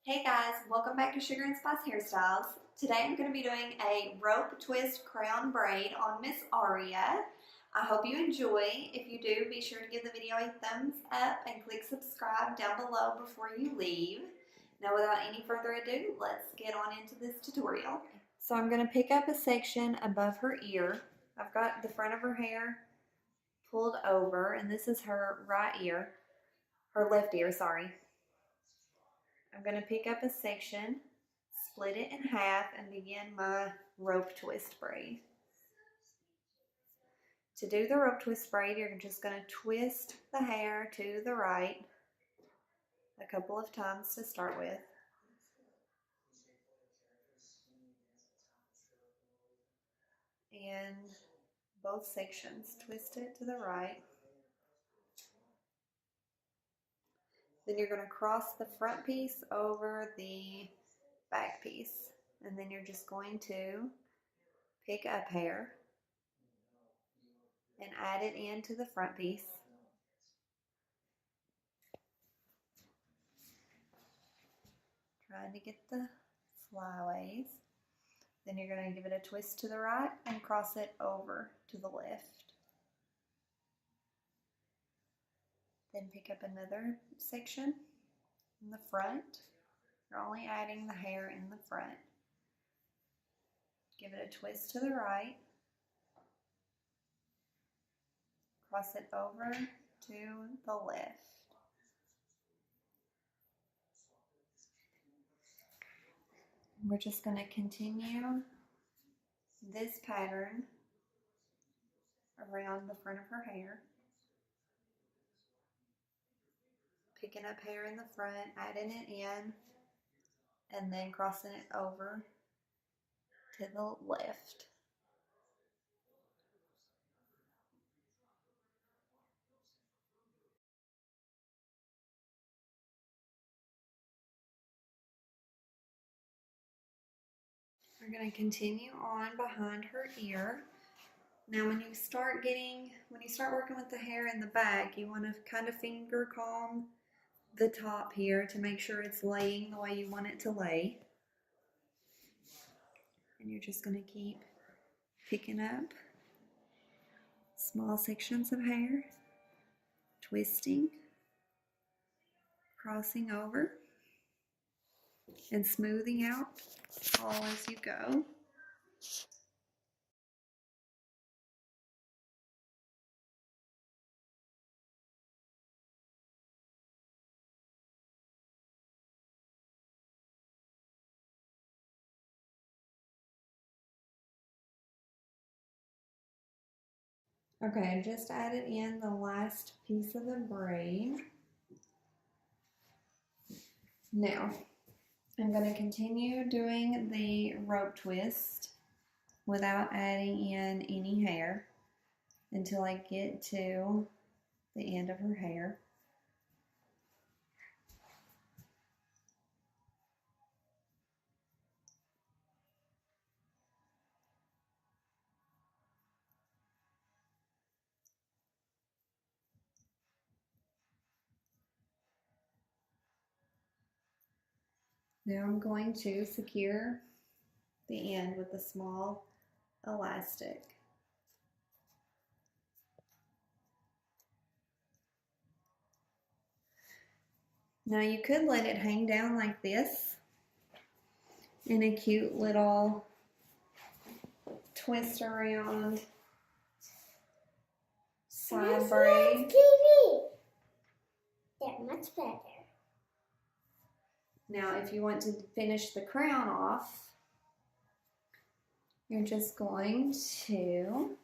Hey guys, welcome back to SugarandSpice Hairstyles. Today I'm going to be doing a rope twist crown braid on Miss Aria. I hope you enjoy. If you do, be sure to give the video a thumbs up and click subscribe down below before you leave. Now without any further ado, let's get on into this tutorial. So I'm going to pick up a section above her ear. I've got the front of her hair pulled over, and this is her right ear, her left ear, sorry. I'm going to pick up a section, split it in half, and begin my rope twist braid. To do the rope twist braid, you're just going to twist the hair to the right a couple of times to start with. And both sections, twist it to the right. Then you're going to cross the front piece over the back piece. And then you're just going to pick up hair and add it into the front piece. Trying to get the flyaways. Then you're going to give it a twist to the right and cross it over to the left. Then pick up another section in the front. You're only adding the hair in the front. Give it a twist to the right. Cross it over to the left. We're just going to continue this pattern around the front of her hair. Picking up hair in the front, adding it in, and then crossing it over to the left. We're going to continue on behind her ear. Now when you start working with the hair in the back, you want to kind of finger comb the top here to make sure it's laying the way you want it to lay. And you're just going to keep picking up small sections of hair, twisting, crossing over, and smoothing out all as you go. Okay, I just added in the last piece of the braid. Now, I'm going to continue doing the rope twist without adding in any hair until I get to the end of her hair. Now I'm going to secure the end with a small elastic. Now you could let it hang down like this in a cute little twist around side braid. They're much better. Now if you want to finish the crown off, you're just going to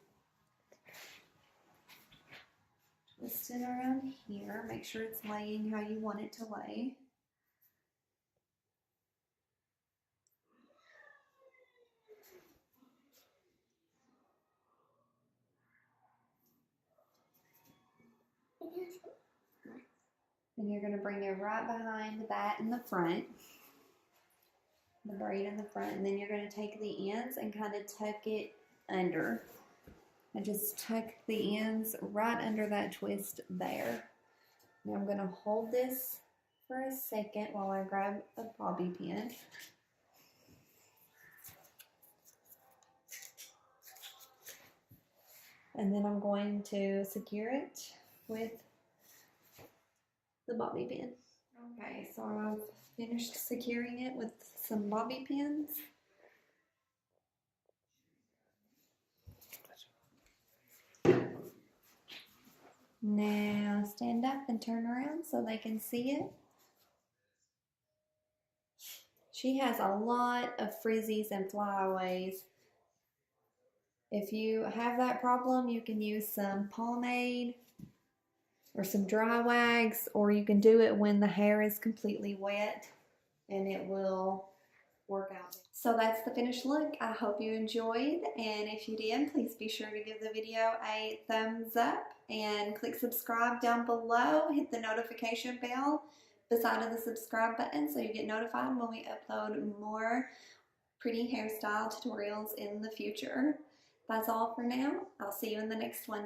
twist it around here. Make sure it's laying how you want it to lay. And you're going to bring it right behind that in the front, the braid in the front, and then you're going to take the ends and kind of tuck it under. And just tuck the ends right under that twist there. Now I'm going to hold this for a second while I grab a bobby pin. And then I'm going to secure it with the bobby pin. Okay, so I've finished securing it with some bobby pins. Now stand up and turn around so they can see it. She has a lot of frizzies and flyaways. If you have that problem, you can use some pomade or some dry wags, or you can do it when the hair is completely wet and it will work out. So that's the finished look. I hope you enjoyed, and if you did, please be sure to give the video a thumbs up and click subscribe down below. Hit the notification bell beside of the subscribe button so you get notified when we upload more pretty hairstyle tutorials in the future. That's all for now. I'll see you in the next one.